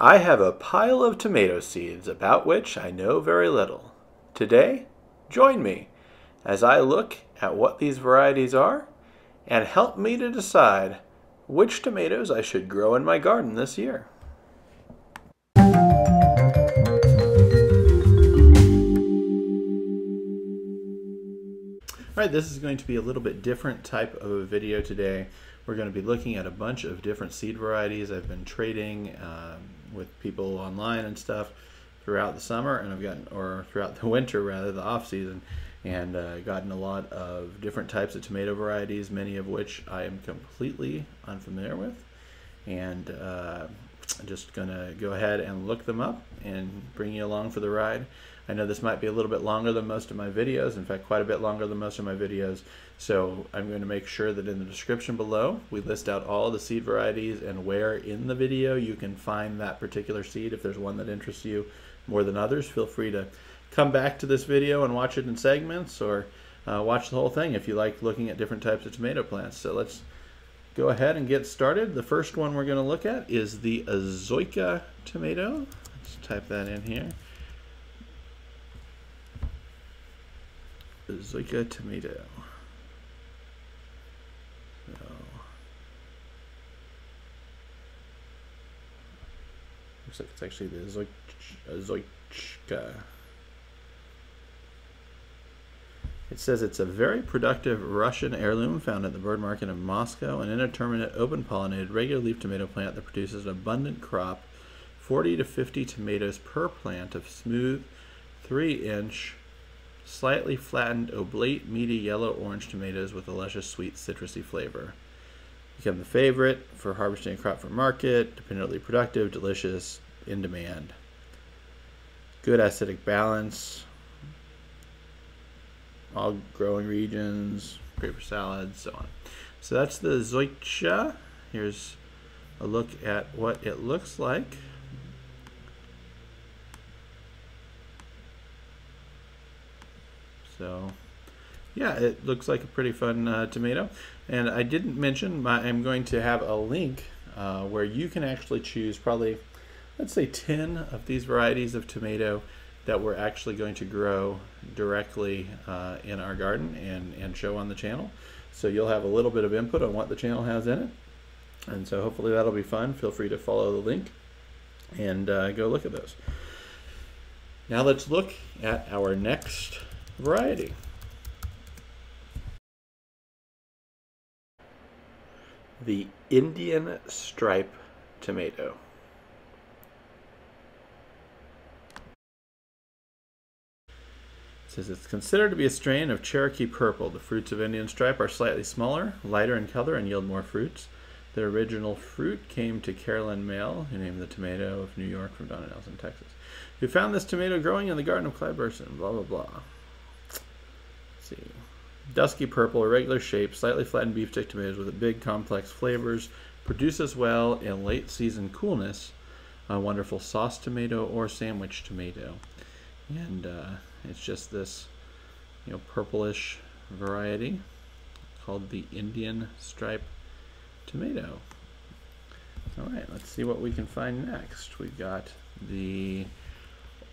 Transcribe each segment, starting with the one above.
I have a pile of tomato seeds about which I know very little. Today, join me as I look at what these varieties are and help me to decide which tomatoes I should grow in my garden this year. Alright, this is going to be a little bit different type of a video today. We're going to be looking at a bunch of different seed varieties. I've been trading with people online and stuff throughout the summer, and throughout the winter rather, the off season, and gotten a lot of different types of tomato varieties, many of which I am completely unfamiliar with, and I'm just gonna go ahead and look them up and bring you along for the ride. I know this might be a little bit longer than most of my videos, in fact quite a bit longer than most of my videos, so I'm going to make sure that in the description below we list out all the seed varieties and where in the video you can find that particular seed. If there's one that interests you more than others, feel free to come back to this video and watch it in segments, or watch the whole thing if you like looking at different types of tomato plants. So let's go ahead and get started. The first one we're going to look at is the Azoycha Tomato. Let's type that in here. Azoycha Tomato. So, looks like it's actually the Azoycha. It says it's a very productive Russian heirloom found at the bird market in Moscow, an indeterminate open pollinated regular leaf tomato plant that produces an abundant crop, 40 to 50 tomatoes per plant of smooth 3-inch slightly flattened oblate meaty yellow-orange tomatoes with a luscious sweet citrusy flavor. Become the favorite for harvesting a crop for market, dependably productive, delicious, in demand. Good acidic balance, all growing regions, great for salads, so on. So that's the Azoycha. Here's a look at what it looks like. So yeah, it looks like a pretty fun tomato. And I didn't mention, I'm going to have a link where you can actually choose probably, let's say 10 of these varieties of tomato that we're actually going to grow directly in our garden and show on the channel. So you'll have a little bit of input on what the channel has in it. And so hopefully that'll be fun. Feel free to follow the link and go look at those. Now let's look at our next variety. The Indian stripe tomato. It says it's considered to be a strain of Cherokee purple. The fruits of Indian stripe are slightly smaller, lighter in color, and yield more fruits. The original fruit came to Carolyn Mail, who named the tomato of New York from Donna Nelson, Texas, who found this tomato growing in the garden of Clyde Burson, blah, blah, blah. See. Dusky purple, irregular shape, slightly flattened beefsteak tomatoes with big complex flavors, produces well in late season coolness, a wonderful sauce tomato or sandwich tomato. And it's just this, purplish variety called the Indian stripe tomato. All right, let's see what we can find next. We've got the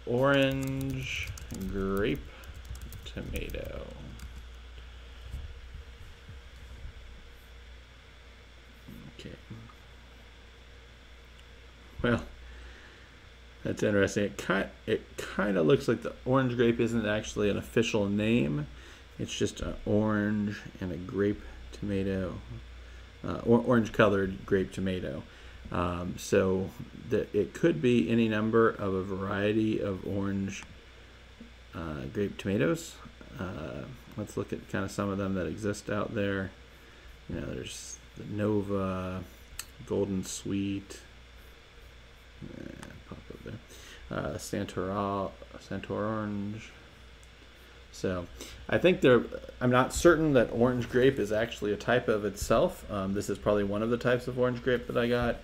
orange grape tomato. Okay. Well, that's interesting. It kind of looks like the orange grape isn't actually an official name. It's just an orange and a grape tomato, orange-colored grape tomato. So it could be any number of a variety of orange grape tomatoes. Let's look at kind of some of them that exist out there. There's the Nova, Golden Sweet, pop up there, Santor Orange. So I think I'm not certain that orange grape is actually a type of itself. This is probably one of the types of orange grape that I got.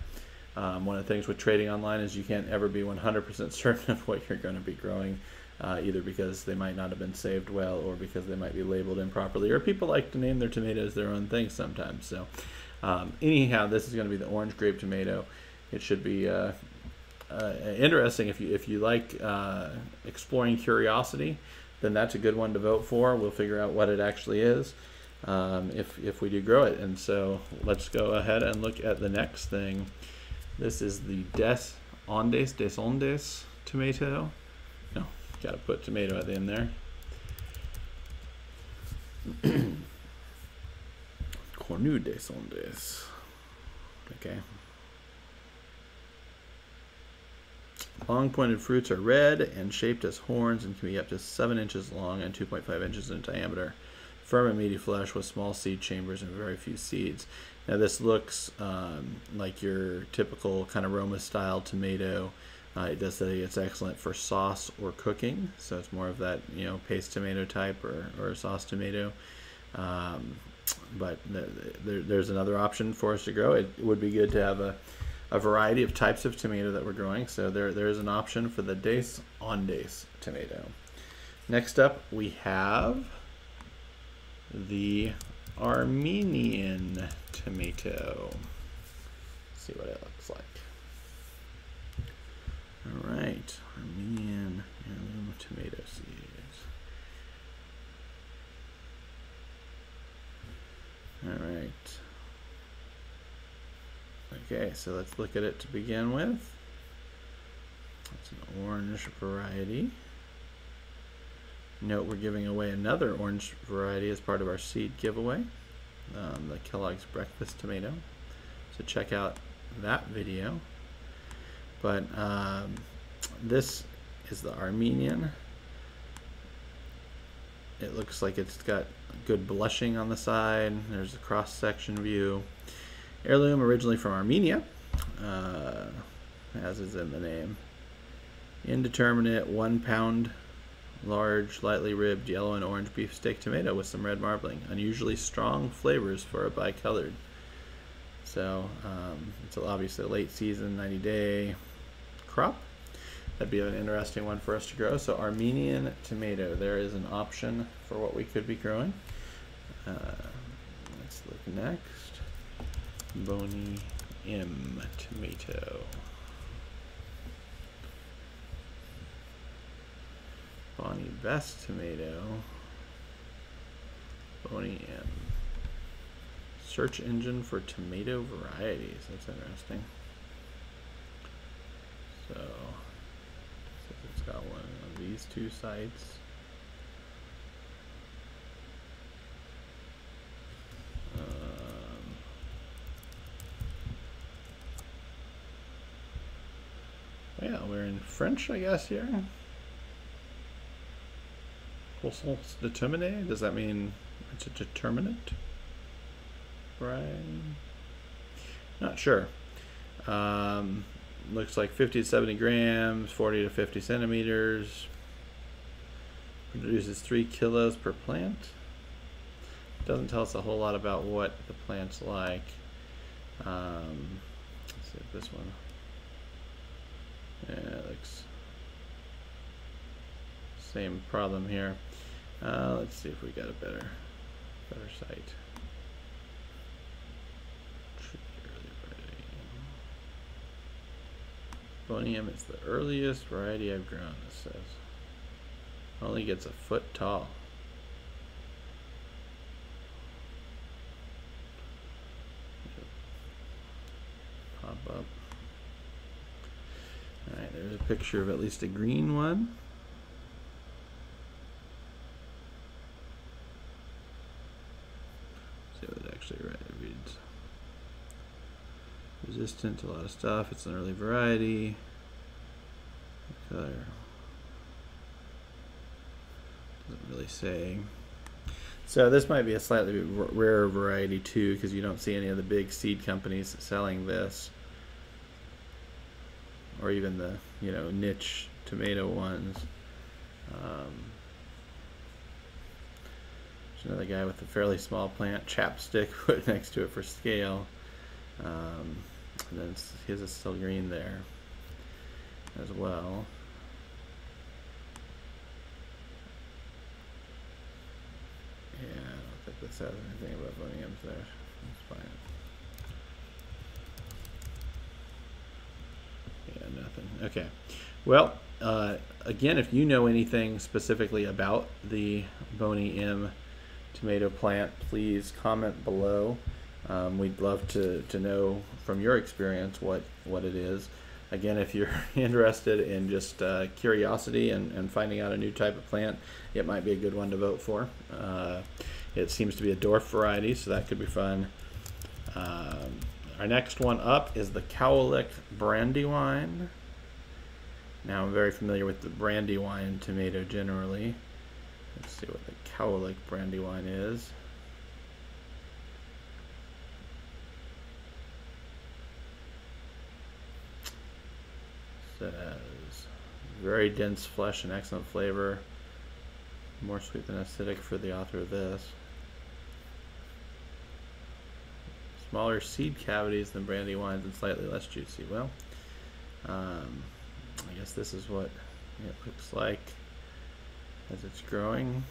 One of the things with trading online is you can't ever be 100% certain of what you're going to be growing. Either because they might not have been saved well, or because they might be labeled improperly, or people like to name their tomatoes their own things sometimes. So anyhow, this is going to be the orange grape tomato. It should be interesting. If you like exploring curiosity, then that's a good one to vote for. We'll figure out what it actually is if we do grow it. And so let's go ahead and look at the next thing. This is the des ondes tomato. No, got to put tomato at the end there. Cour des ondes. Okay. Long pointed fruits are red and shaped as horns and can be up to 7 inches long and 2.5 inches in diameter. Firm and meaty flesh with small seed chambers and very few seeds. Now this looks like your typical kind of Roma style tomato. It does say it's excellent for sauce or cooking, so it's more of that, you know, paste tomato type or a sauce tomato. But there's another option for us to grow. It would be good to have a variety of types of tomato that we're growing. So there is an option for the des ondes tomato. Next up, we have the Armenian tomato. Let's see what it looks like. All right, Armenian tomato seeds. All right. Okay, so let's look at it to begin with. It's an orange variety. Note we're giving away another orange variety as part of our seed giveaway, the Kellogg's Breakfast Tomato. So check out that video. But this is the Armenian. It looks like it's got good blushing on the side. There's a cross-section view. Heirloom, originally from Armenia, as is in the name. Indeterminate, 1 pound, large, lightly ribbed yellow and orange beefsteak tomato with some red marbling. Unusually strong flavors for a bicolored. So it's obviously a late season, 90-day crop. That'd be an interesting one for us to grow. So Armenian tomato, there is an option for what we could be growing. Let's look next. Boney M Tomato. Bonnie Best Tomato. Boney M. Search engine for tomato varieties. That's interesting. So it's got one of these two sites. Yeah, we're in French, I guess, here. Croissants determiné? Does that mean it's a determinate? Right? Not sure. Looks like 50 to 70 grams, 40 to 50 centimeters. Produces 3 kilos per plant. Doesn't tell us a whole lot about what the plant's like. Let's see if this one. Yeah, it looks same problem here. Let's see if we got a better site. Boney M is the earliest variety I've grown, it says. Only gets a foot tall. Pop up. Alright, there's a picture of at least a green one. Let's see what it actually reads. Resistant to a lot of stuff. It's an early variety. Color doesn't really say. So this might be a slightly rarer variety too, because you don't see any of the big seed companies selling this, or even the niche tomato ones. There's another guy with a fairly small plant, chapstick, put next to it for scale. And then his is still green there as well. Yeah, I don't think this has anything about Boney M's there. That's fine. Yeah, nothing. Okay. Well, again, if you know anything specifically about the Boney M tomato plant, please comment below. We'd love to know from your experience what it is. Again, if you're interested in just curiosity and finding out a new type of plant, it might be a good one to vote for. It seems to be a dwarf variety, so that could be fun. Our next one up is the Cowlick Brandywine. Now, I'm very familiar with the Brandywine tomato generally. Let's see what the Cowlick Brandywine is. Says very dense flesh and excellent flavor. More sweet than acidic for the author of this. Smaller seed cavities than Brandywines and slightly less juicy. Well, I guess this is what it looks like as it's growing.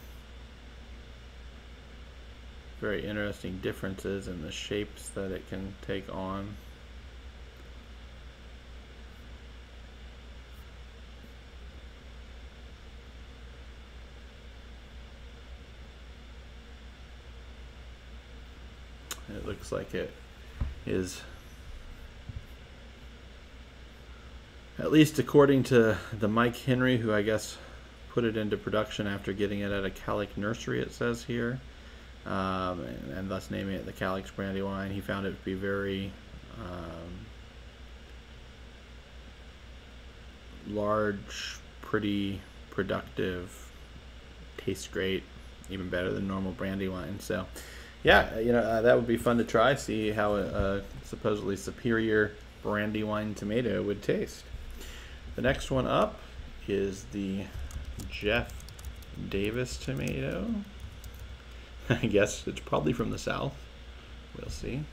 Very interesting differences in the shapes that it can take on. It looks like it is, at least according to the Mike Henry, who I guess put it into production after getting it at a Cowlick nursery, it says here, and thus naming it the Cowlick Brandywine. He found it to be very large, pretty, productive, tastes great, even better than normal Brandywine. So yeah, you know, that would be fun to try, see how a supposedly superior Brandywine tomato would taste. The next one up is the Jeff Davis tomato. I guess it's probably from the south. We'll see.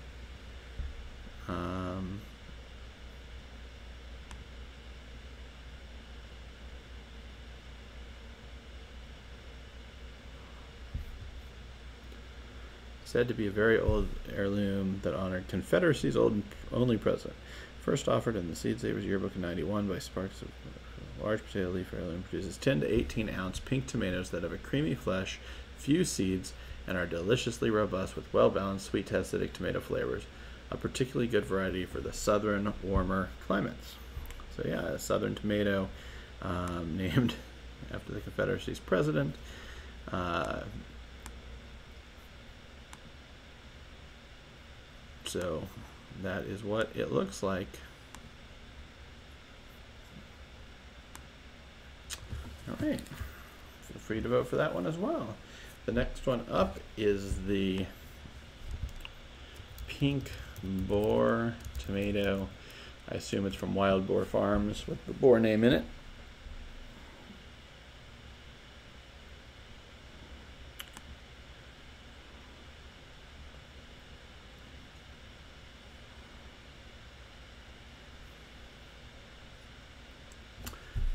Said to be a very old heirloom that honored Confederacy's only president. First offered in the Seed Savers Yearbook in '91 by Sparks of large potato leaf heirloom, produces 10 to 18 ounce pink tomatoes that have a creamy flesh, few seeds, and are deliciously robust with well-balanced sweet to acidic tomato flavors. A particularly good variety for the southern, warmer climates. So yeah, a southern tomato named after the Confederacy's president. So that is what it looks like. All right, feel free to vote for that one as well. The next one up is the pink Boar tomato. I assume it's from Wild Boar Farms with the Boar name in it.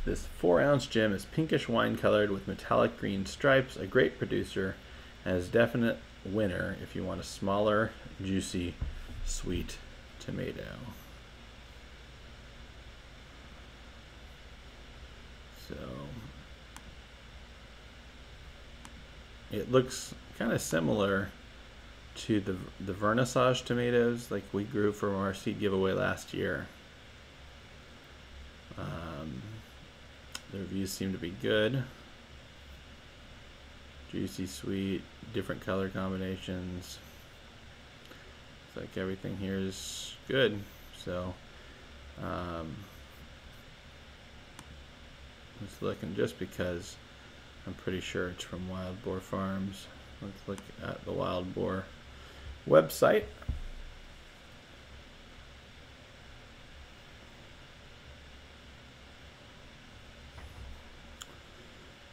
This 4-ounce gem is pinkish wine colored with metallic green stripes, a great producer, and is a definite winner if you want a smaller, juicy, sweet tomato. So it looks kind of similar to the vernissage tomatoes like we grew from our seed giveaway last year. The reviews seem to be good. Juicy, sweet, different color combinations. It's like everything here is good. So let's look, and just because I'm pretty sure it's from Wild Boar Farms, let's look at the Wild Boar website.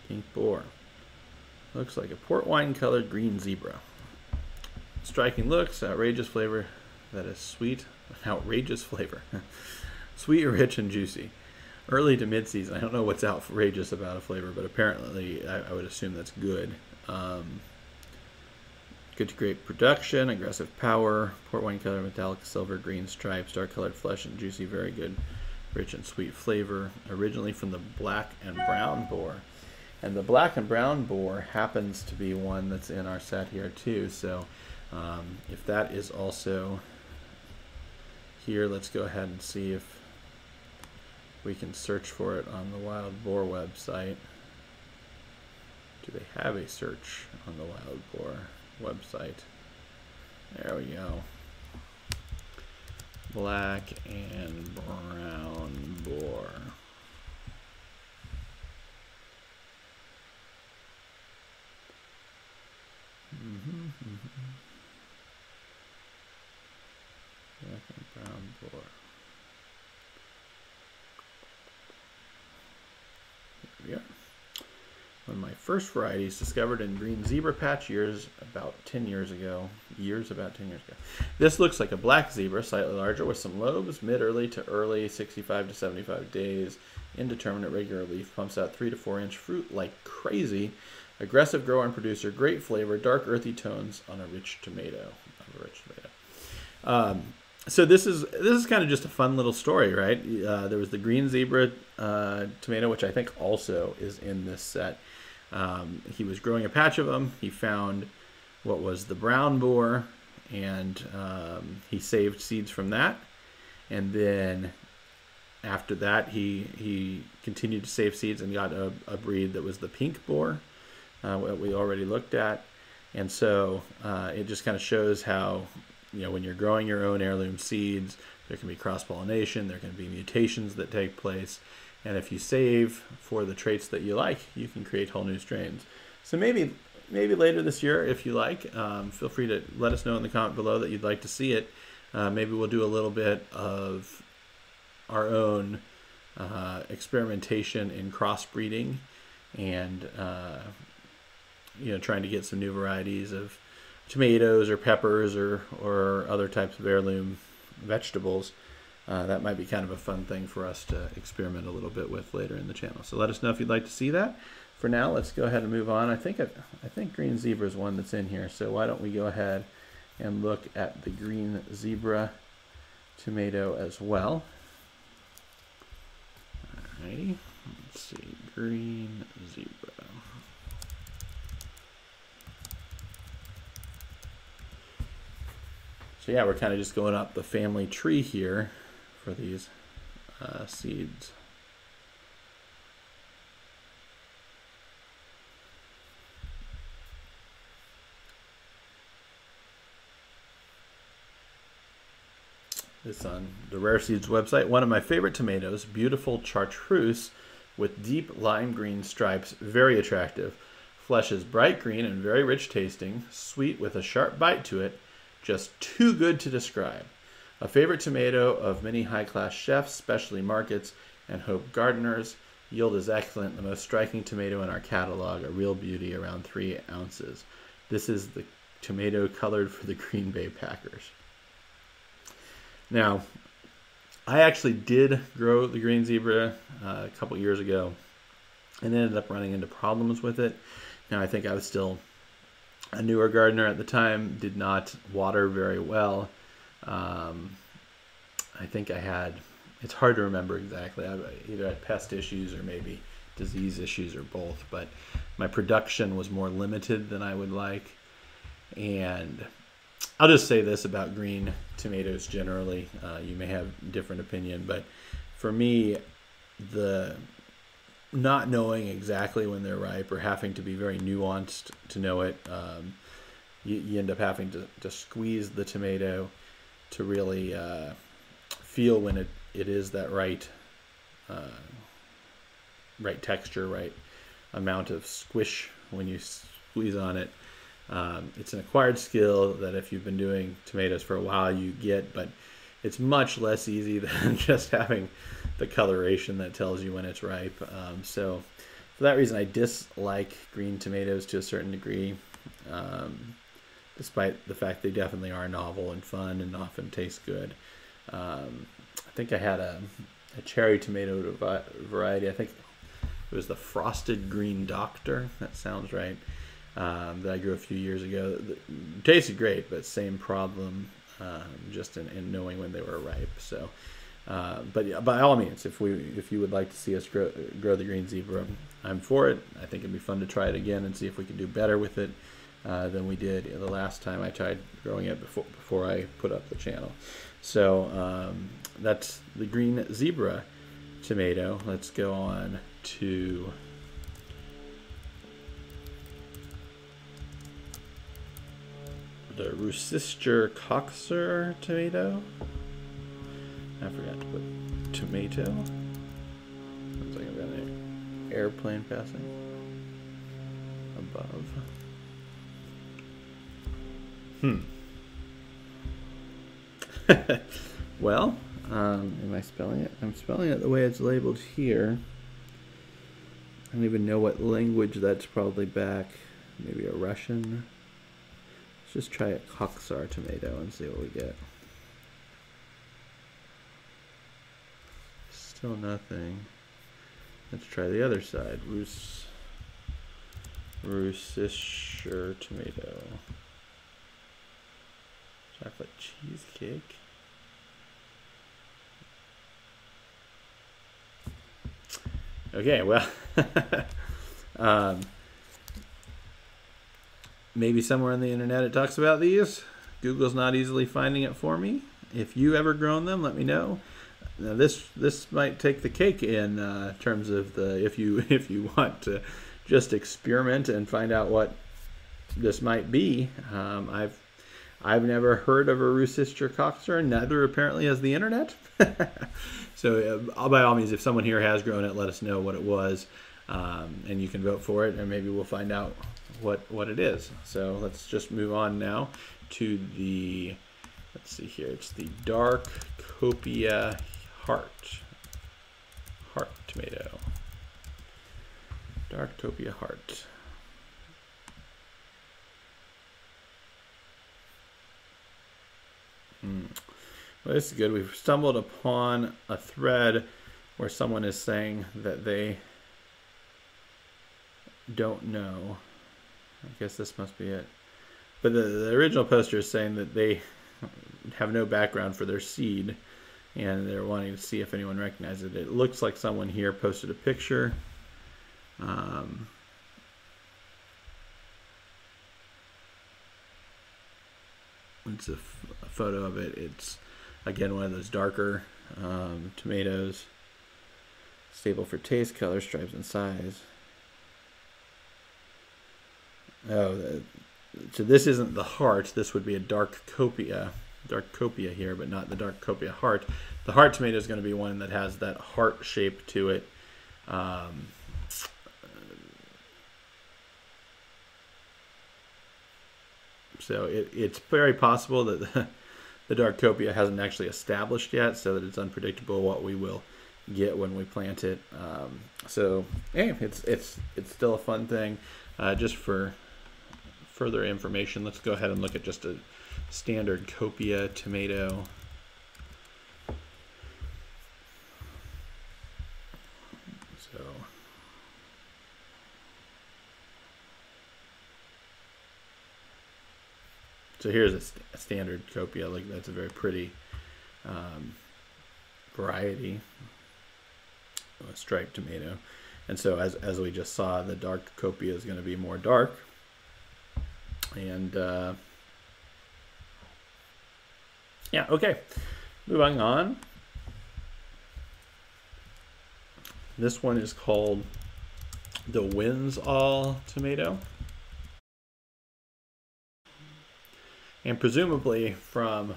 Pink Boar. Looks like a port wine colored green zebra. Striking looks, outrageous flavor that is sweet, outrageous flavor. Sweet, rich, and juicy. Early to mid-season. I don't know what's outrageous about a flavor, but apparently I would assume that's good. Good to grape production, aggressive power, port wine color, metallic silver green stripes, dark colored flesh, and juicy, very good rich and sweet flavor, originally from the black and brown boar. And the black and brown boar happens to be one that's in our set here too. So if that is also here, let's go ahead and see if we can search for it on the Wild Boar website. Do they have a search on the Wild Boar website? There we go. Black and brown boar. Black and brown boar. Here we are. One of my first varieties discovered in green zebra patch about 10 years ago. This looks like a black zebra, slightly larger with some lobes, mid-early to early, 65 to 75 days, indeterminate regular leaf, pumps out 3 to 4 inch fruit like crazy, aggressive grower and producer, great flavor, dark earthy tones on a rich tomato. So this is kind of just a fun little story, right? There was the green zebra tomato, which I think also is in this set. He was growing a patch of them. He found what was the brown boar, and he saved seeds from that. And then after that, he continued to save seeds and got a breed that was the pink boar, what we already looked at. And so it just kind of shows how, when you're growing your own heirloom seeds, there can be cross-pollination, there can be mutations that take place. And if you save for the traits that you like, you can create whole new strains. So maybe later this year, if you like, feel free to let us know in the comment below that you'd like to see it. Maybe we'll do a little bit of our own experimentation in crossbreeding and trying to get some new varieties of tomatoes or peppers or other types of heirloom vegetables. That might be kind of a fun thing for us to experiment a little bit with later in the channel. So let us know if you'd like to see that. For now, let's go ahead and move on. I think green zebra is one that's in here. So why don't we go ahead and look at the green zebra tomato as well. Alrighty, let's see, green zebra. So yeah, we're kind of just going up the family tree here for these seeds. This on the Rare Seeds website. One of my favorite tomatoes, beautiful chartreuse with deep lime green stripes, very attractive. Flesh is bright green and very rich tasting, sweet with a sharp bite to it, just too good to describe. A favorite tomato of many high-class chefs, specialty markets, and hope gardeners. Yield is excellent, the most striking tomato in our catalog, a real beauty, around 3 ounces. This is the tomato colored for the Green Bay Packers. Now, I actually did grow the green zebra a couple years ago and ended up running into problems with it. Now, I think I was still a newer gardener at the time, did not water very well. I think I had, it's hard to remember exactly, I either had pest issues or maybe disease issues or both, but my production was more limited than I would like. And I'll just say this about green tomatoes generally. You may have a different opinion, but for me, the not knowing exactly when they're ripe or having to be very nuanced to know it, you end up having to squeeze the tomato to really feel when it is that right texture, right amount of squish when you squeeze on it. It's an acquired skill that if you've been doing tomatoes for a while you get, but it's much less easy than just having the coloration that tells you when it's ripe. So for that reason I dislike green tomatoes to a certain degree, despite the fact they definitely are novel and fun and often taste good. I think I had a cherry tomato variety. I think it was the Frosted Green Doctor. That sounds right. That I grew a few years ago. It tasted great, but same problem, just in knowing when they were ripe. So But yeah, by all means, if you would like to see us grow the green zebra, I'm for it. I think it'd be fun to try it again and see if we can do better with it than we did the last time I tried growing it before I put up the channel. So that's the green zebra tomato. Let's go on to the Russicher Koksar tomato. I forgot to put tomato. Looks like I've got an airplane passing above. Well, am I spelling it? I'm spelling it the way it's labeled here. I don't even know what language that's probably back. Maybe a Russian. Let's just try a Koksar tomato and see what we get. Still nothing. Let's try the other side. Russicher tomato. Chocolate cheesecake. Okay, well, maybe somewhere on the internet it talks about these. Google's not easily finding it for me. If you ever grown them, let me know. Now this might take the cake in terms of the if you want to just experiment and find out what this might be. I've never heard of a Russicher Koksar, neither apparently has the internet. So by all means, if someone here has grown it, let us know what it was, and you can vote for it, and maybe we'll find out what it is. So let's just move on now to the, let's see here, it's the dark Copia heart tomato. Dark Copia heart. Well, this is good. We've stumbled upon a thread where someone is saying that they don't know. I guess this must be it. But the original poster is saying that they have no background for their seed, and they're wanting to see if anyone recognizes it. It looks like someone here posted a picture. It's a photo of it. It's again one of those darker tomatoes. Stable for taste, color, stripes, and size. Oh, so this isn't the heart. This would be a dark Copia here, but not the dark Copia heart. The heart tomato is going to be one that has that heart shape to it. So it's very possible that the dark Copia hasn't actually established yet, so that it's unpredictable what we will get when we plant it. So hey, it's still a fun thing. Just for further information, let's go ahead and look at just a standard Copia tomato. So here's a standard Copia. Like, that's a very pretty variety, a striped tomato. And so as we just saw, the dark Copia is going to be more dark. And yeah, okay. Moving on. This one is called the Winds All Tomato. And presumably from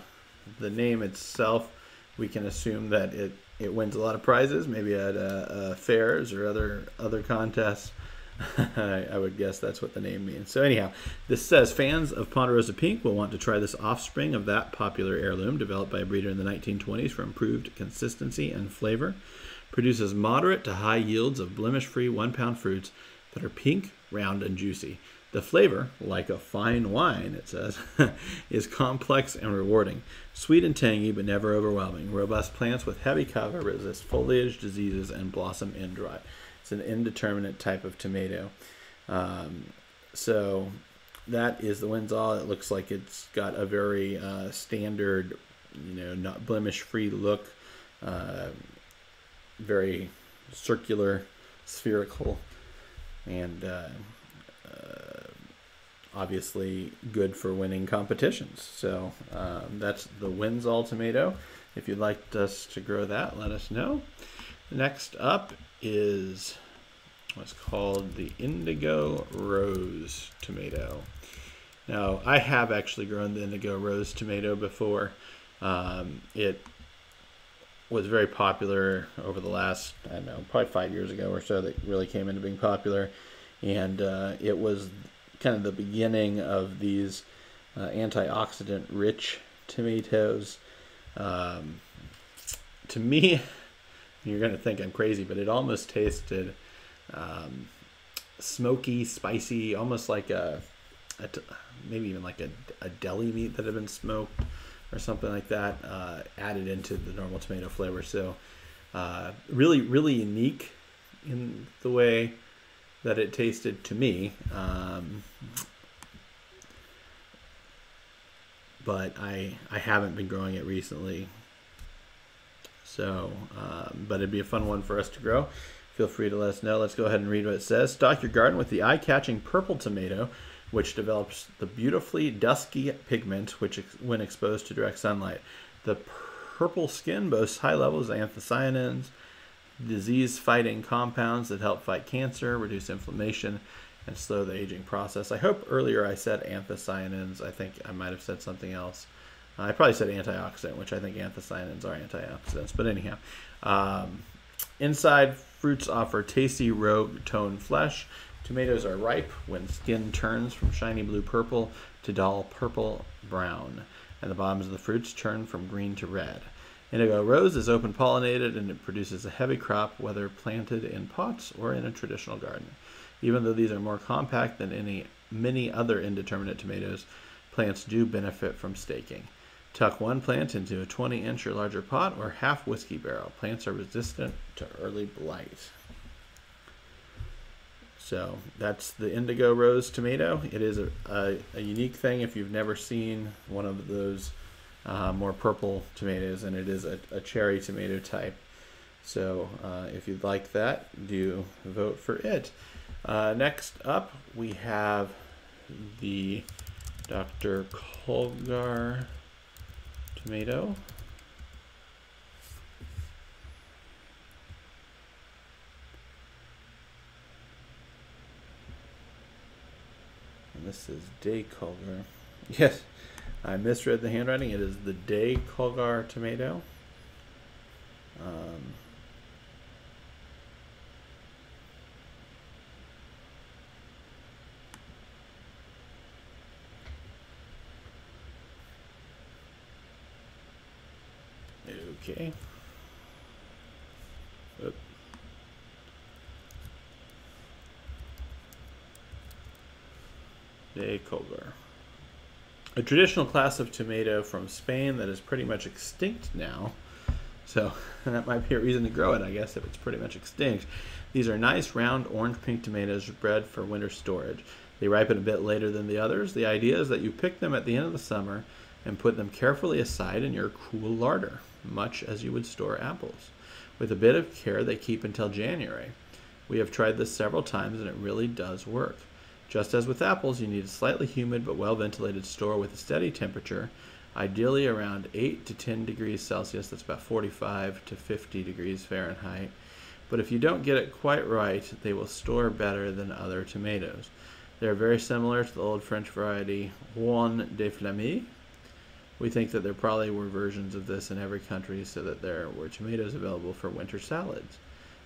the name itself, we can assume that it wins a lot of prizes, maybe at fairs or other contests. I would guess that's what the name means. So anyhow, this says, fans of Ponderosa Pink will want to try this offspring of that popular heirloom developed by a breeder in the 1920s for improved consistency and flavor. Produces moderate to high yields of blemish-free 1-pound fruits that are pink, round, and juicy. The flavor, like a fine wine, it says, is complex and rewarding. Sweet and tangy, but never overwhelming. Robust plants with heavy cover resist foliage, diseases, and blossom in dry. It's an indeterminate type of tomato. So that is the Winds All. It looks like it's got a very standard, not blemish-free look. very circular, spherical, and obviously good for winning competitions. So that's the Windsall tomato. If you'd like us to grow that, let us know. Next up is what's called the Indigo Rose tomato. Now, I have actually grown the Indigo Rose tomato before. It was very popular over the last, I don't know, probably 5 years ago or so that really came into being popular. And it was kind of the beginning of these antioxidant-rich tomatoes. To me, you're going to think I'm crazy, but it almost tasted smoky, spicy, almost like maybe even like a deli meat that had been smoked or something like that, added into the normal tomato flavor. So really, really unique in the way that it tasted to me. But I haven't been growing it recently. So, but it'd be a fun one for us to grow. Feel free to let us know. Let's go ahead and read what it says. Stock your garden with the eye-catching purple tomato, which develops the beautifully dusky pigment which, when exposed to direct sunlight. The purple skin boasts high levels of anthocyanins, disease-fighting compounds that help fight cancer, reduce inflammation, and slow the aging process. I hope earlier I said anthocyanins. I think I might have said something else. I probably said antioxidant, which I think anthocyanins are antioxidants. But anyhow, inside, fruits offer tasty rogue toned flesh. Tomatoes are ripe when skin turns from shiny blue purple to dull purple brown, and the bottoms of the fruits turn from green to red. Indigo Rose is open pollinated, and it produces a heavy crop whether planted in pots or in a traditional garden. Even though these are more compact than many other indeterminate tomatoes, plants do benefit from staking. Tuck one plant into a 20-inch or larger pot or half whiskey barrel. Plants are resistant to early blight. So that's the Indigo Rose tomato. It is a unique thing if you've never seen one of those more purple tomatoes, and it is a cherry tomato type. So if you'd like that, do vote for it. Next up, we have the Dr. Colgar Tomato. And this is Day Colgar. Yes, I misread the handwriting. It is the Day Colgar Tomato. Okay. Oop. De Colgar. A traditional class of tomato from Spain that is pretty much extinct now. So that might be a reason to grow it, I guess, if it's pretty much extinct. These are nice, round, orange-pink tomatoes bred for winter storage. They ripen a bit later than the others. The idea is that you pick them at the end of the summer and put them carefully aside in your cool larder, much as you would store apples. With a bit of care, they keep until January. We have tried this several times, and it really does work. Just as with apples, you need a slightly humid but well-ventilated store with a steady temperature, ideally around 8 to 10 degrees Celsius, that's about 45 to 50 degrees Fahrenheit. But if you don't get it quite right, they will store better than other tomatoes. They are very similar to the old French variety ondes de Flamy. We think that there probably were versions of this in every country so that there were tomatoes available for winter salads.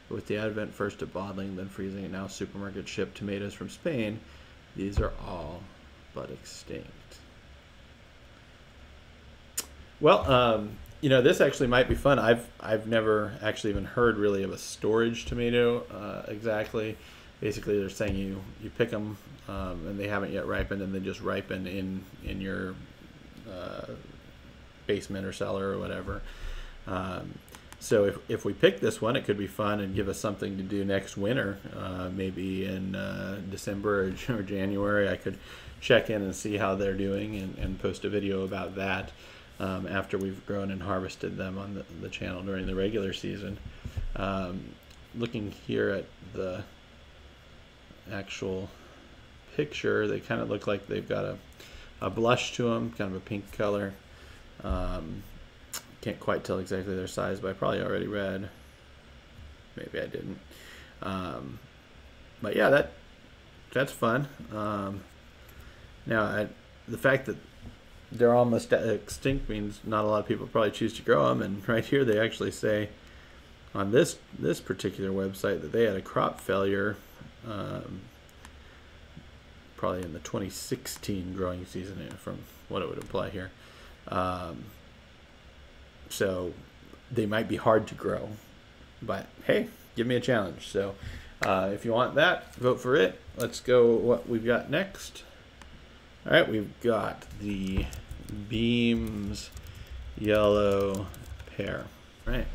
But with the advent first of bottling, then freezing, and now supermarket shipped tomatoes from Spain, these are all but extinct. Well, you know, this actually might be fun. I've never actually even heard really of a storage tomato exactly. Basically, they're saying you pick them and they haven't yet ripened, and they just ripen in your basement or cellar or whatever. So if we pick this one, it could be fun and give us something to do next winter, maybe in December or January. I could check in and see how they're doing and post a video about that. after we've grown and harvested them on the channel during the regular season. Looking here at the actual picture, they kind of look like they've got a blush to them, kind of a pink color. Can't quite tell exactly their size, but I probably already read. Maybe I didn't. But yeah, that's fun. Now, the fact that they're almost extinct means not a lot of people probably choose to grow them. And right here, they actually say on this particular website that they had a crop failure, probably in the 2016 growing season, from what it would imply here. So they might be hard to grow, but hey, give me a challenge. So if you want that, vote for it. Let's go what we've got next. All right, we've got the Beams Yellow Pear. All right.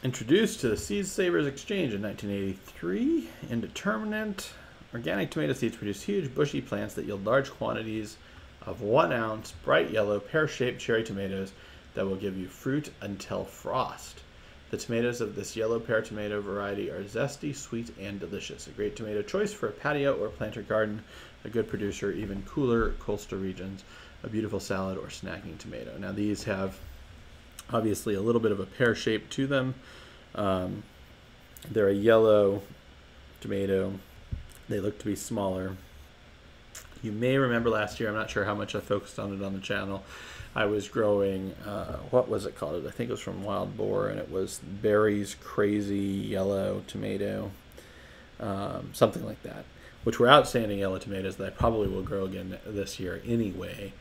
Introduced to the Seed Savers Exchange in 1983, indeterminate organic tomato seeds produce huge bushy plants that yield large quantities of 1 ounce bright yellow pear-shaped cherry tomatoes that will give you fruit until frost. The tomatoes of this yellow pear tomato variety are zesty, sweet, and delicious. A great tomato choice for a patio or planter garden, a good producer, even cooler coastal regions, a beautiful salad or snacking tomato. Now these have obviously a little bit of a pear shape to them. They're a yellow tomato. They look to be smaller. You may remember last year, I'm not sure how much I focused on it on the channel, I was growing, what was it called? I think it was from Wild Boar, and it was Berry's Crazy Yellow Tomato, something like that, which were outstanding yellow tomatoes that I probably will grow again this year anyway.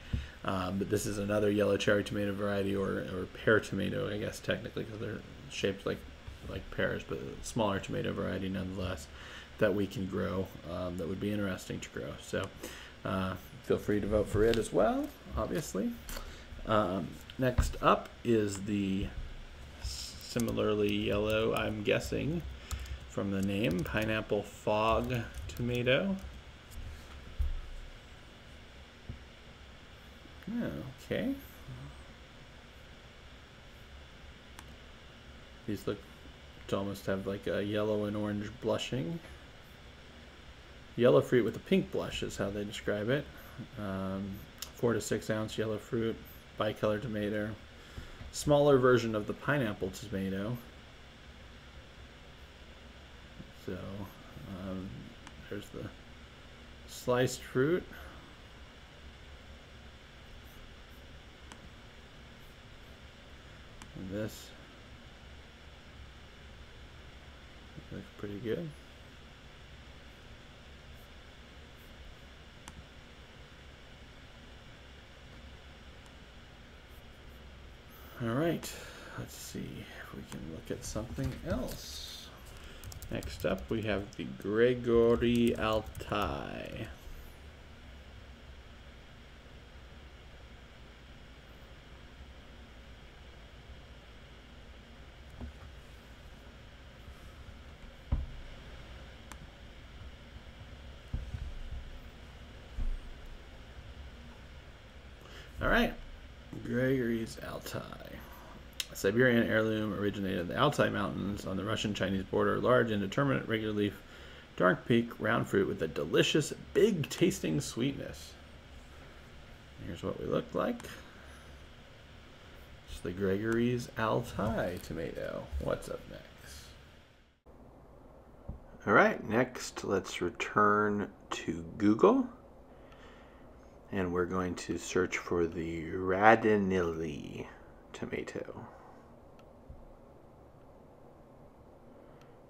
But this is another yellow cherry tomato variety, or pear tomato, I guess, technically, because they're shaped like pears, but a smaller tomato variety nonetheless that we can grow, that would be interesting to grow. So feel free to vote for it as well, obviously. Next up is the similarly yellow, I'm guessing from the name, Pineapple Fog Tomato. Okay. These look to almost have like a yellow and orange blushing. Yellow fruit with a pink blush is how they describe it. 4 to 6 ounce yellow fruit, bicolor tomato. Smaller version of the pineapple tomato. So there's the sliced fruit. And this looks pretty good. All right, let's see if we can look at something else. Next up, we have the Gregori Altai. All right, Gregori's Altai. A Siberian heirloom originated in the Altai Mountains on the Russian-Chinese border. Large, indeterminate, regular leaf, dark peak, round fruit with a delicious, big-tasting sweetness. Here's what we look like. It's the Gregori's Altai tomato. What's up next? All right, next let's return to Google. And we're going to search for the Radinilee tomato.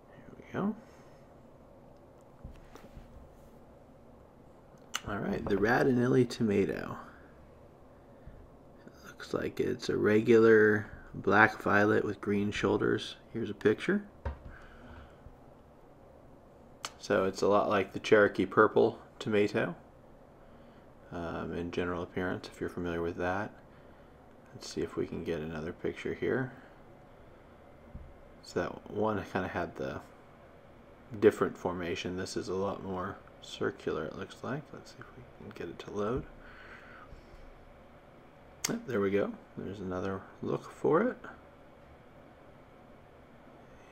Here we go. All right, the Radinilee tomato. It looks like it's a regular black violet with green shoulders. Here's a picture. So it's a lot like the Cherokee purple tomato. In general appearance, if you're familiar with that. Let's see if we can get another picture here. So that one kind of had the different formation. This is a lot more circular, it looks like. Let's see if we can get it to load. Yep, there we go. There's another look for it.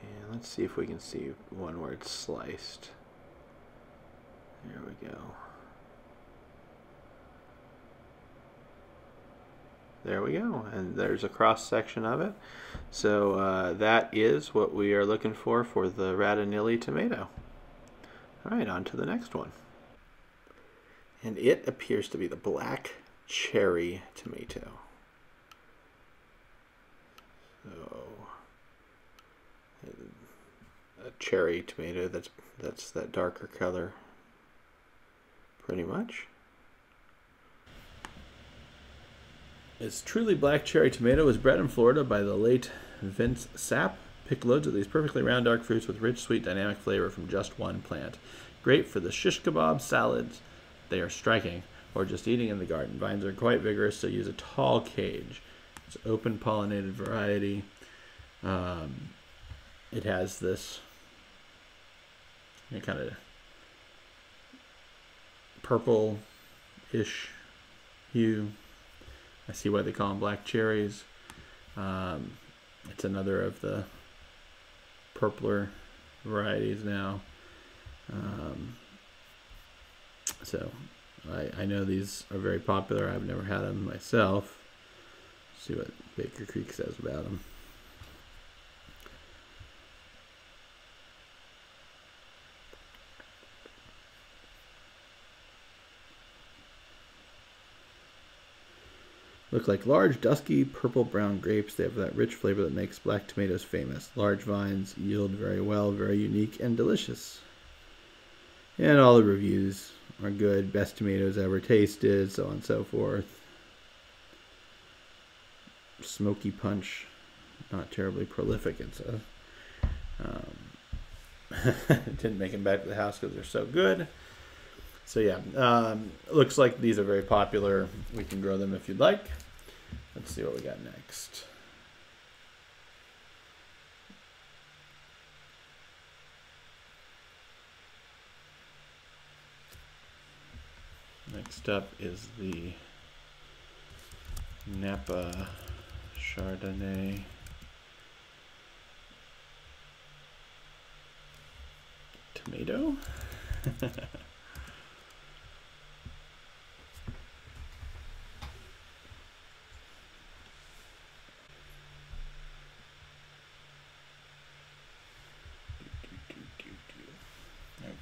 And let's see if we can see one where it's sliced. There we go. There we go, and there's a cross section of it. So that is what we are looking for the Radinilee tomato. All right, on to the next one. And it appears to be the black cherry tomato. So a cherry tomato, that's that darker color pretty much. This truly black cherry tomato was bred in Florida by the late Vince Sapp. Pick loads of these perfectly round dark fruits with rich, sweet, dynamic flavor from just one plant. Great for the shish kebab salads. They are striking, or just eating in the garden. Vines are quite vigorous, so use a tall cage. It's an open pollinated variety. It has this kind of purple-ish hue. I see why they call them black cherries. It's another of the purpler varieties now. So I know these are very popular. I've never had them myself. Let's see what Baker Creek says about them. Look like large, dusky, purple-brown grapes. They have that rich flavor that makes black tomatoes famous. Large vines yield very well, very unique and delicious. And all the reviews are good. Best tomatoes ever tasted, so on and so forth. Smoky punch, not terribly prolific, it says. It didn't make them back to the house because they're so good. So yeah, looks like these are very popular. We can grow them if you'd like. Let's see what we got next. Next up is the Napa Chardonnay tomato.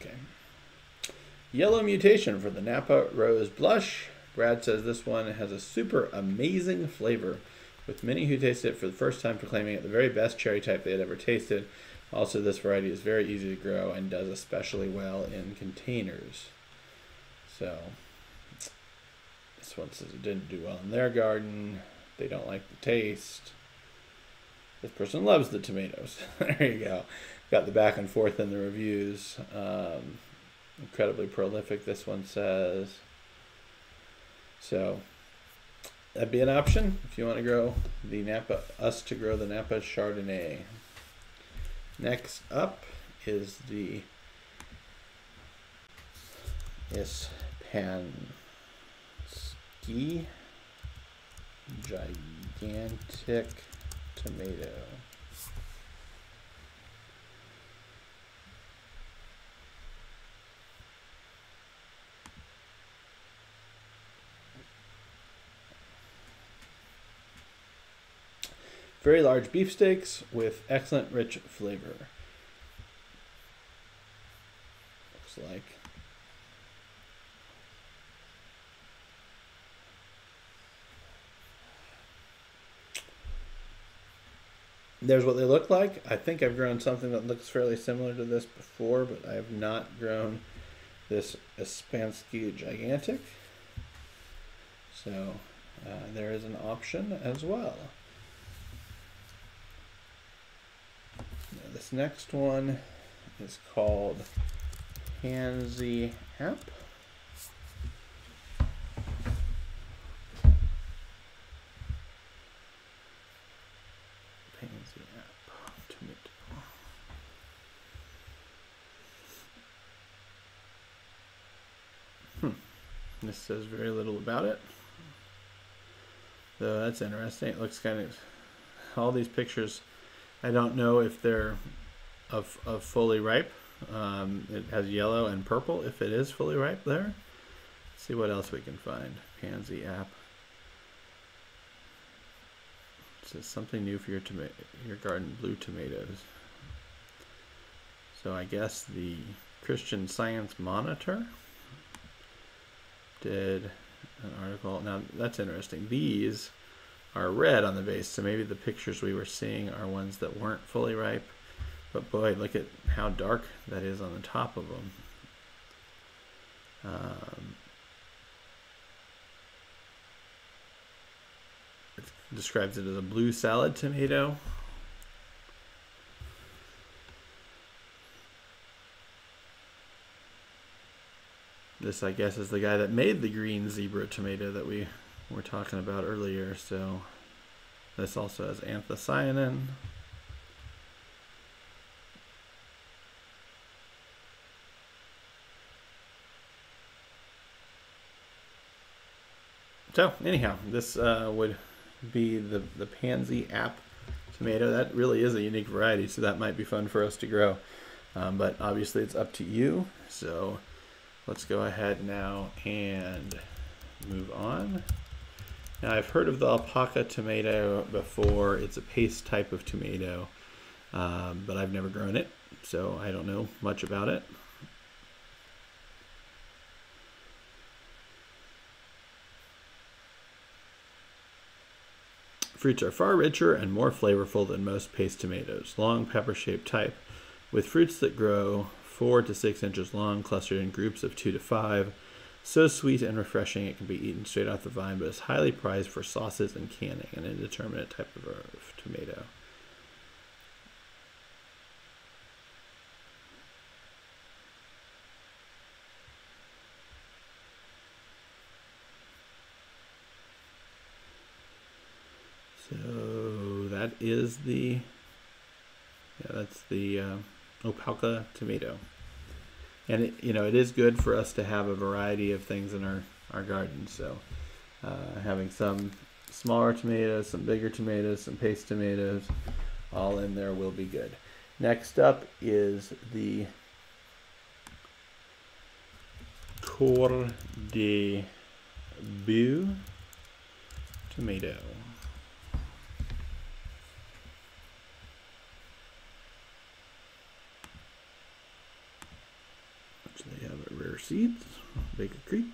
Okay. Yellow mutation for the Napa Rose Blush. Brad says this one has a super amazing flavor, with many who tasted it for the first time proclaiming it the very best cherry type they had ever tasted. Also, this variety is very easy to grow and does especially well in containers. So, this one says it didn't do well in their garden. They don't like the taste. This person loves the tomatoes. There you go. Got the back and forth in the reviews. Incredibly prolific, this one says. So that'd be an option if you want to grow the Napa, to grow the Napa Chardonnay. Next up is the Inspinsky gigantic tomato. Very large beefsteaks with excellent rich flavor. Looks like. There's what they look like. I think I've grown something that looks fairly similar to this before, but I have not grown this Inspinsky gigantic. So there is an option as well. This next one is called Pansy Ap. Pansy Ap Tomato. This says very little about it. So that's interesting. It looks kind of, all these pictures, I don't know if they're of fully ripe. It has yellow and purple if it is fully ripe there. Let's see what else we can find. Pansy Ap. It says something new for your garden, blue tomatoes. So I guess the Christian Science Monitor did an article. Now that's interesting. These are red on the base, so maybe the pictures we were seeing are ones that weren't fully ripe. But boy, look at how dark that is on the top of them. It describes it as a blue salad tomato. This, I guess, is the guy that made the green zebra tomato that we were talking about earlier. So this also has anthocyanin. So anyhow, this would be the Pansy Ap Tomato. That really is a unique variety, so that might be fun for us to grow. But obviously it's up to you. So let's go ahead now and move on. Now I've heard of the Opalka tomato before. It's a paste type of tomato, but I've never grown it, so I don't know much about it. Fruits are far richer and more flavorful than most paste tomatoes. Long pepper-shaped type, with fruits that grow 4 to 6 inches long, clustered in groups of 2 to 5. So sweet and refreshing it can be eaten straight off the vine, but is highly prized for sauces and canning, an indeterminate type of tomato. So that is the, that's the Opalka tomato. And it, it is good for us to have a variety of things in our garden. So having some smaller tomatoes, some bigger tomatoes, some paste tomatoes, all in there will be good. Next up is the Cour di Bue Tomato. So they have rare seeds, Baker Creek.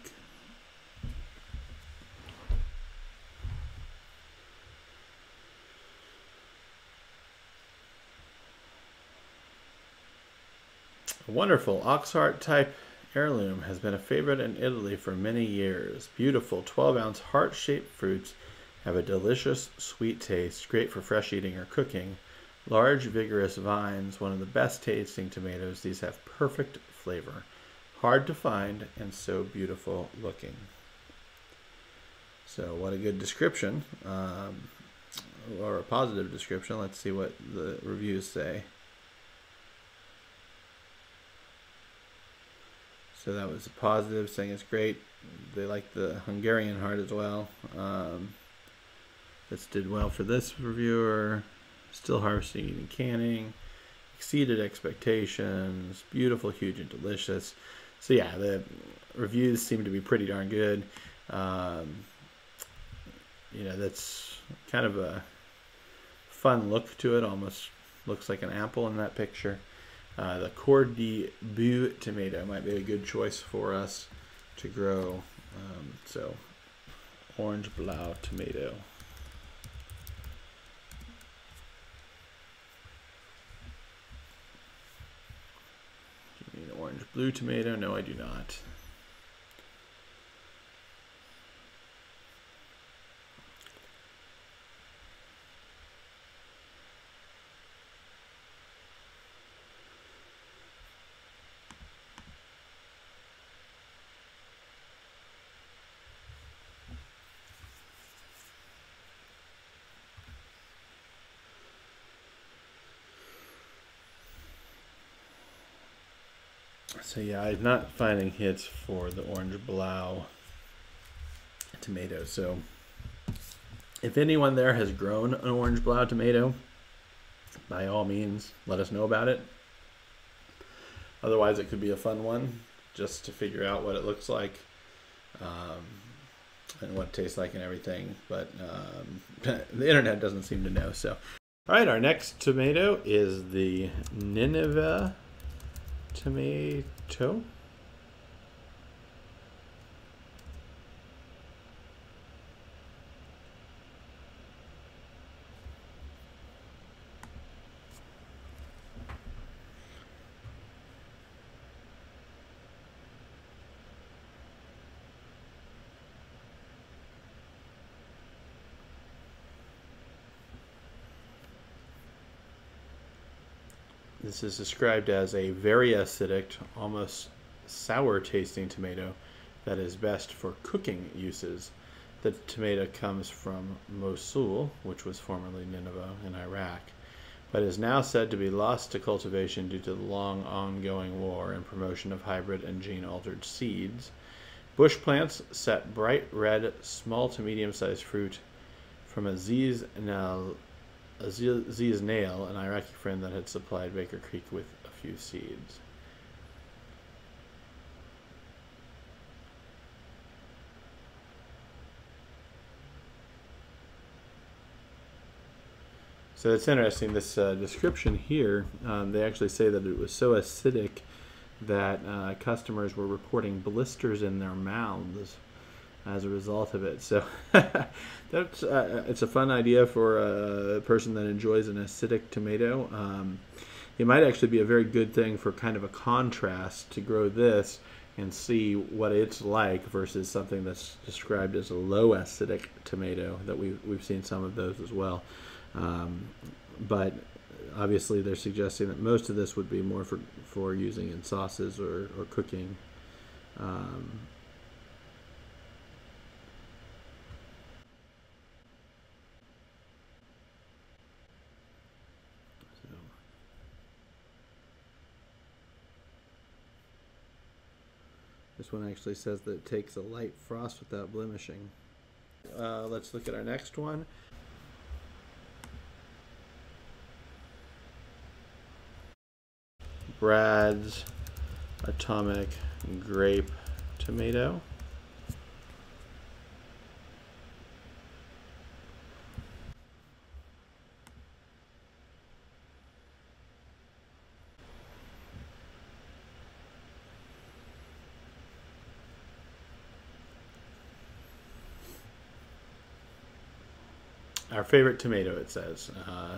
A wonderful oxheart type heirloom has been a favorite in Italy for many years. Beautiful 12-ounce heart-shaped fruits have a delicious sweet taste, great for fresh eating or cooking. Large, vigorous vines, one of the best tasting tomatoes. These have perfect flavor. Hard to find and so beautiful looking. So what a good description, or a positive description. Let's see what the reviews say. So that was a positive, saying it's great. They like the Hungarian heart as well. This did well for this reviewer. Still harvesting, eating, canning. Exceeded expectations. Beautiful, huge, and delicious. So yeah, the reviews seem to be pretty darn good. That's kind of a fun look to it. Almost looks like an apple in that picture. The Cour di Bue Tomato might be a good choice for us to grow. So orange Blau tomato. Do you mean orange blue tomato? No, I do not. So yeah, I'm not finding hits for the orange Blau tomato. So if anyone there has grown an orange Blau tomato, by all means, let us know about it. Otherwise, it could be a fun one just to figure out what it looks like and what it tastes like and everything. But the internet doesn't seem to know. So, all right, our next tomato is the Nineveh Tomato. This is described as a very acidic, almost sour tasting tomato that is best for cooking uses. The tomato comes from Mosul, which was formerly Nineveh in Iraq, but is now said to be lost to cultivation due to the long ongoing war and promotion of hybrid and gene-altered seeds. Bush plants set bright red, small to medium-sized fruit from Aziz Nail, an Iraqi friend that had supplied Baker Creek with a few seeds. So it's interesting, this description here, they actually say that it was so acidic that customers were reporting blisters in their mouths as a result of it. So that's it's a fun idea for a person that enjoys an acidic tomato. It might actually be a very good thing for kind of a contrast to grow this and see what it's like versus something that's described as a low acidic tomato that we've seen some of those as well. But obviously they're suggesting that most of this would be more for using in sauces or cooking. This one actually says that it takes a light frost without blemishing. Let's look at our next one. Brad's Atomic Grape Tomato. Our favorite tomato, it says.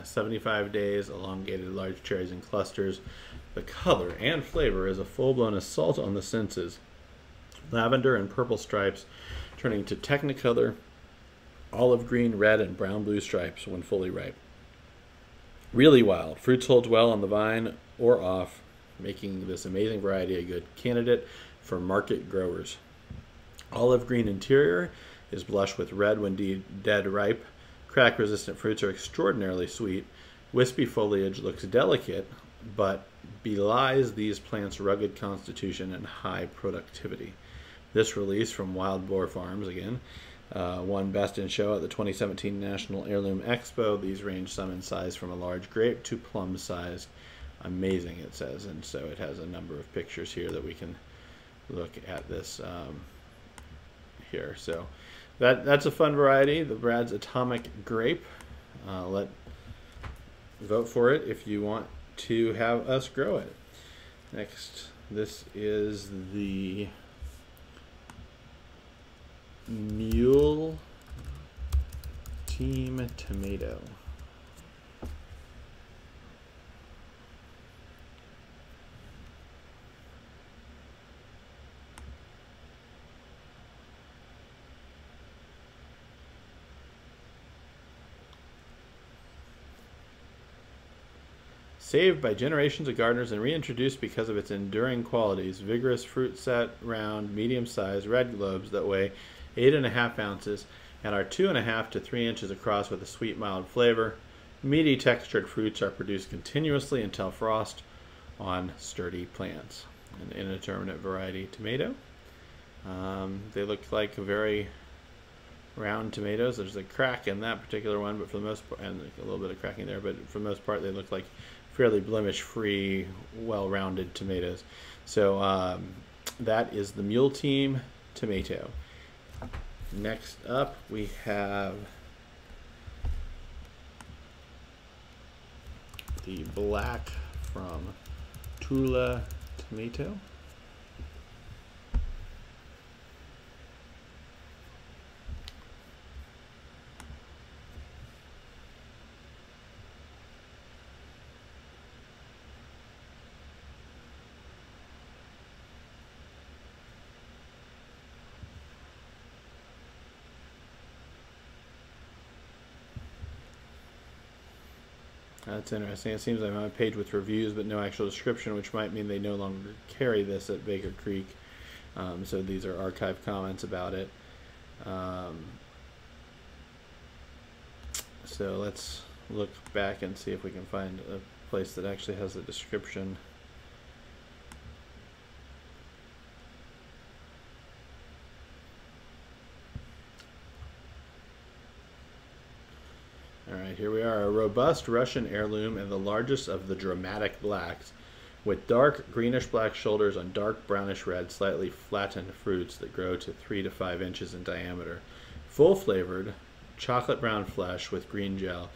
75 days, elongated large cherries in clusters. The color and flavor is a full-blown assault on the senses. Lavender and purple stripes turning to technicolor, olive green, red, and brown blue stripes when fully ripe. Really wild. Fruits hold well on the vine or off, making this amazing variety a good candidate for market growers. Olive green interior is blush with red when dead ripe. Crack-resistant fruits are extraordinarily sweet. Wispy foliage looks delicate, but belies these plants' rugged constitution and high productivity. This release from Wild Boar Farms, again, won Best in Show at the 2017 National Heirloom Expo. These range some in size from a large grape to plum-sized. Amazing, it says, and so it has a number of pictures here that we can look at this here. So that's a fun variety, the Brad's Atomic Grape. Vote for it if you want to have us grow it. Next, this is the Mule Tomato. Saved by generations of gardeners and reintroduced because of its enduring qualities. Vigorous fruit set, round, medium-sized red globes that weigh 8.5 ounces and are 2.5 to 3 inches across with a sweet, mild flavor. Meaty textured fruits are produced continuously until frost on sturdy plants. An indeterminate variety tomato. They look like a very round tomatoes. There's a crack in that particular one, but for the most part, and a little bit of cracking there, but for the most part, they look like fairly blemish-free, well-rounded tomatoes. So that is the Mule Team Tomato. Next up, we have the black from Tula Tomato. That's interesting. It seems like I'm on a page with reviews but no actual description, which might mean they no longer carry this at Baker Creek. So these are archived comments about it. So let's look back and see if we can find a place that actually has a description. Alright, here we are. A robust Russian heirloom and the largest of the dramatic blacks, with dark greenish-black shoulders on dark brownish-red, slightly flattened fruits that grow to 3 to 5 inches in diameter. Full-flavored, chocolate-brown flesh with green gel,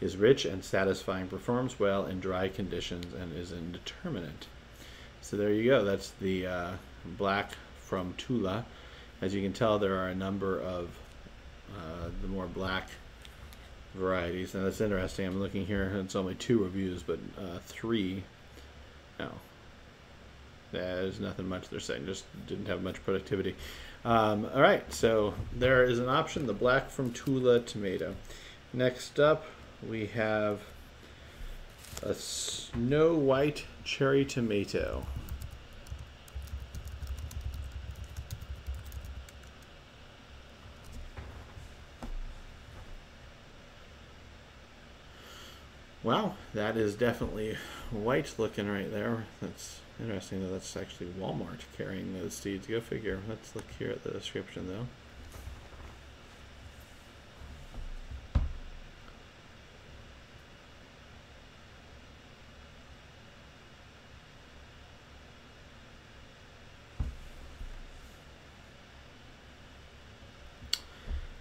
is rich and satisfying, performs well in dry conditions, and is indeterminate. So there you go. That's the black from Tula. As you can tell, there are a number of the more black varieties. Now that's interesting. I'm looking here, it's only 2 reviews, but 3. No, there's nothing much they're saying, just didn't have much productivity. All right, so there is an option, the black from Tula Tomato. Next up, we have a Snow White Cherry Tomato. Wow, that is definitely white looking right there. That's interesting though. That's actually Walmart carrying those seeds. Go figure. Let's look here at the description though.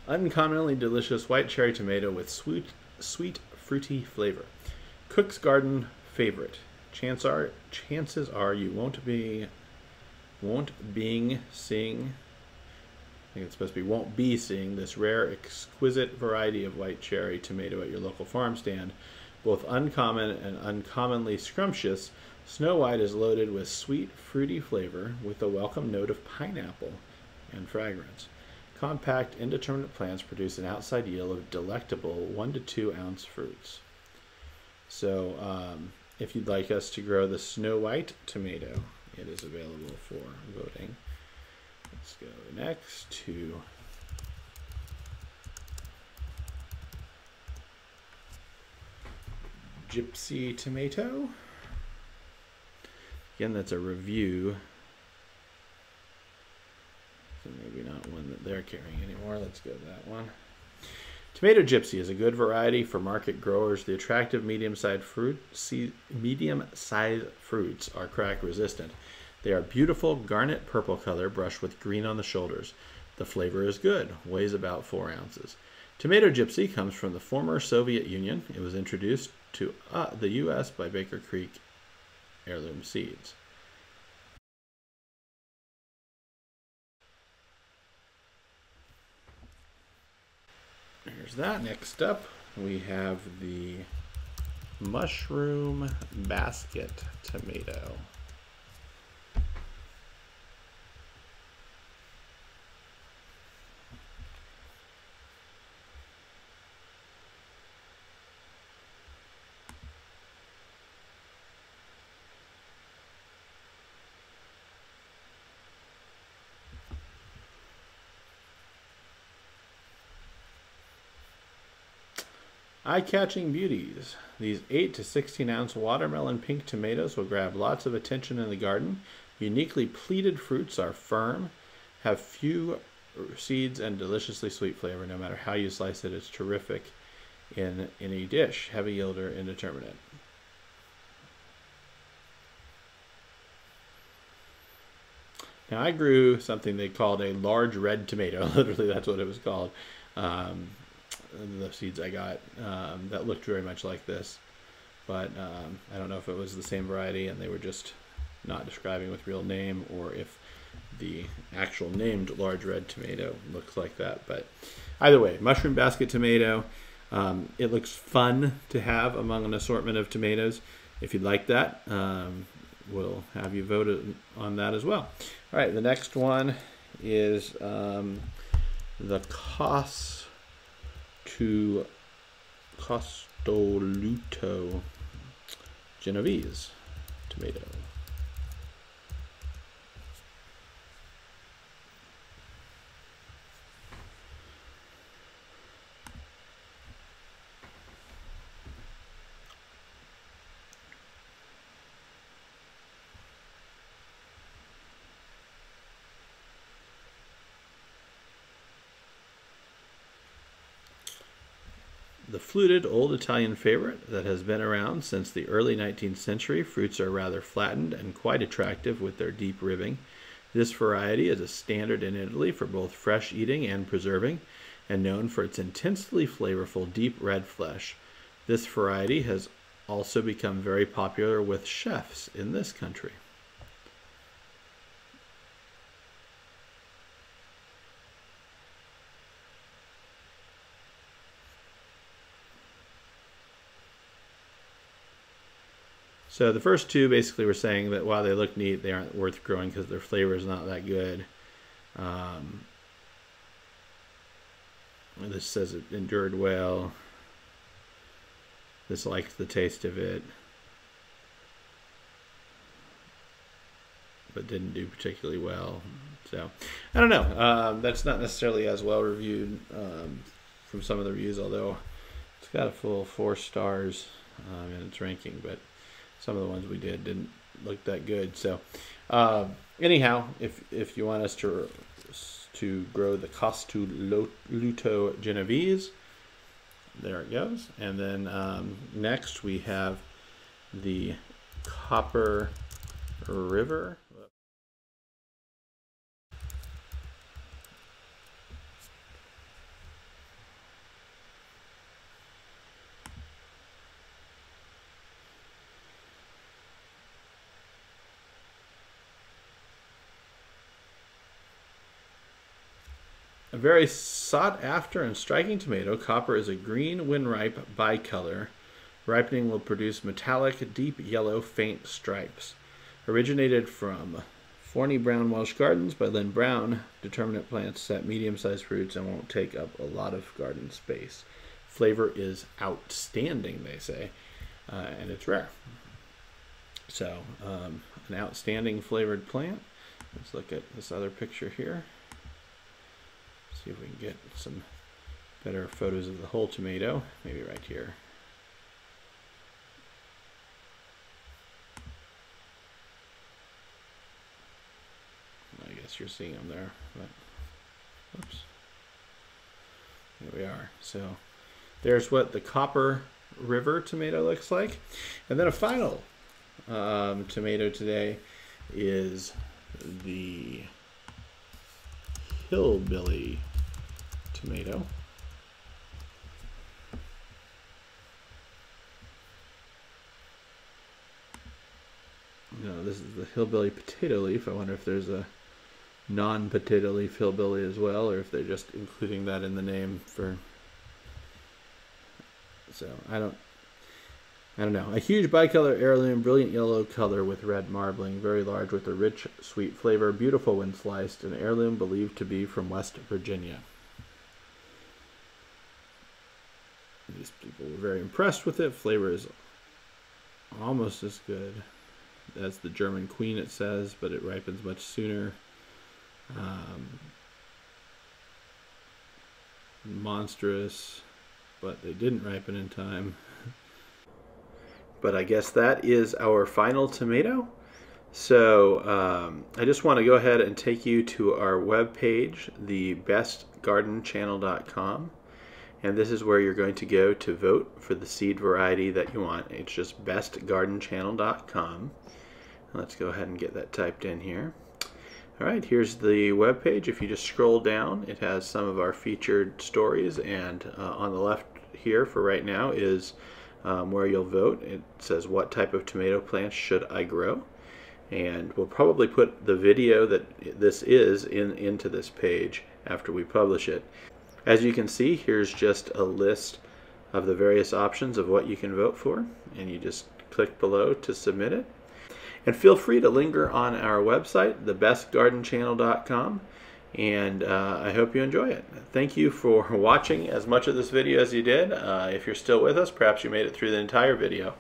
Uncommonly delicious white cherry tomato with sweet fruity flavor. Cook's Garden favorite. Chances are you won't be seeing. I think it's supposed to be won't be seeing this rare, exquisite variety of white cherry tomato at your local farm stand. Both uncommon and uncommonly scrumptious, Snow White is loaded with sweet, fruity flavor with a welcome note of pineapple and fragrance. Compact, indeterminate plants produce an outside yield of delectable 1 to 2 ounce fruits. So if you'd like us to grow the Snow White tomato, it is available for voting. Let's go next to Gypsy Tomato. Again, that's a review. So maybe not one that they're carrying anymore. Let's go to that one. Tomato Gypsy is a good variety for market growers. The attractive medium-sized fruits are crack resistant. They are beautiful garnet purple color brushed with green on the shoulders. The flavor is good, weighs about 4 ounces. Tomato Gypsy comes from the former Soviet Union. It was introduced to the U.S. by Baker Creek Heirloom Seeds. There's that. Next up, we have the Mushroom Basket Tomato. Eye-catching beauties. These 8 to 16 ounce watermelon pink tomatoes will grab lots of attention in the garden. Uniquely pleated fruits are firm, have few seeds and deliciously sweet flavor. No matter how you slice it, it's terrific in any dish. Heavy yielder, indeterminate. Now I grew something they called a large red tomato. Literally, that's what it was called. The seeds I got that looked very much like this, but I don't know if it was the same variety and they were just not describing with real name, or if the actual named large red tomato looks like that. But either way, mushroom basket tomato. It looks fun to have among an assortment of tomatoes. If you'd like that, we'll have you vote on that as well. All right, the next one is the Costoluto Genovese tomato. The fluted old Italian favorite that has been around since the early 19th century, fruits are rather flattened and quite attractive with their deep ribbing. This variety is a standard in Italy for both fresh eating and preserving, and known for its intensely flavorful deep red flesh. This variety has also become very popular with chefs in this country. So the first two basically were saying that while they look neat, they aren't worth growing because their flavor is not that good. This says it endured well. This liked the taste of it, but didn't do particularly well. So I don't know. That's not necessarily as well reviewed from some of the reviews, although it's got a full 4 stars in its ranking, but some of the ones we did didn't look that good. So anyhow, if you want us to grow the Costoluto Genovese, there it goes. And then next we have the Copper River. A very sought after and striking tomato, Copper is a green when ripe bicolor. Ripening will produce metallic, deep yellow, faint stripes. Originated from Forney Brown Welsh Gardens by Lynn Brown, determinate plants set medium-sized fruits and won't take up a lot of garden space. Flavor is outstanding, they say, and it's rare. So, an outstanding flavored plant. Let's look at this other picture here. See if we can get some better photos of the whole tomato, maybe right here. I guess you're seeing them there, but oops. There we are. So there's what the Copper River tomato looks like. And then a final tomato today is the Hillbilly Tomato. No, this is the Hillbilly potato leaf. I wonder if there's a non-potato leaf hillbilly as well, or if they're just including that in the name for. So I don't know. A huge bicolor heirloom, brilliant yellow color with red marbling, very large with a rich, sweet flavor, beautiful when sliced, an heirloom believed to be from West Virginia. These people were very impressed with it. Flavor is almost as good as the German Queen, it says, but it ripens much sooner. Monstrous, but they didn't ripen in time. But I guess that is our final tomato. So I just want to go ahead and take you to our web page, thebestgardenchannel.com, and this is where you're going to go to vote for the seed variety that you want. It's just bestgardenchannel.com. Let's go ahead and get that typed in here. All right, here's the web page. If you just scroll down, it has some of our featured stories, and on the left here for right now is where you'll vote. It says, what type of tomato plants should I grow? And we'll probably put the video that this is into this page after we publish it. As you can see, here's just a list of the various options of what you can vote for, and you just click below to submit it. And feel free to linger on our website, thebestgardenchannel.com, and I hope you enjoy it. Thank you for watching as much of this video as you did. If you're still with us, perhaps you made it through the entire video,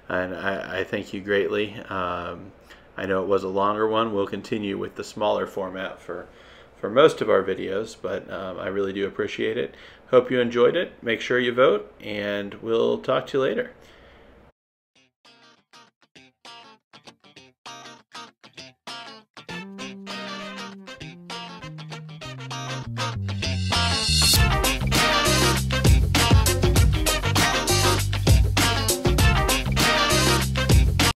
and I thank you greatly. I know it was a longer one. We'll continue with the smaller format for most of our videos, but I really do appreciate it. Hope you enjoyed it. Make sure you vote, and we'll talk to you later.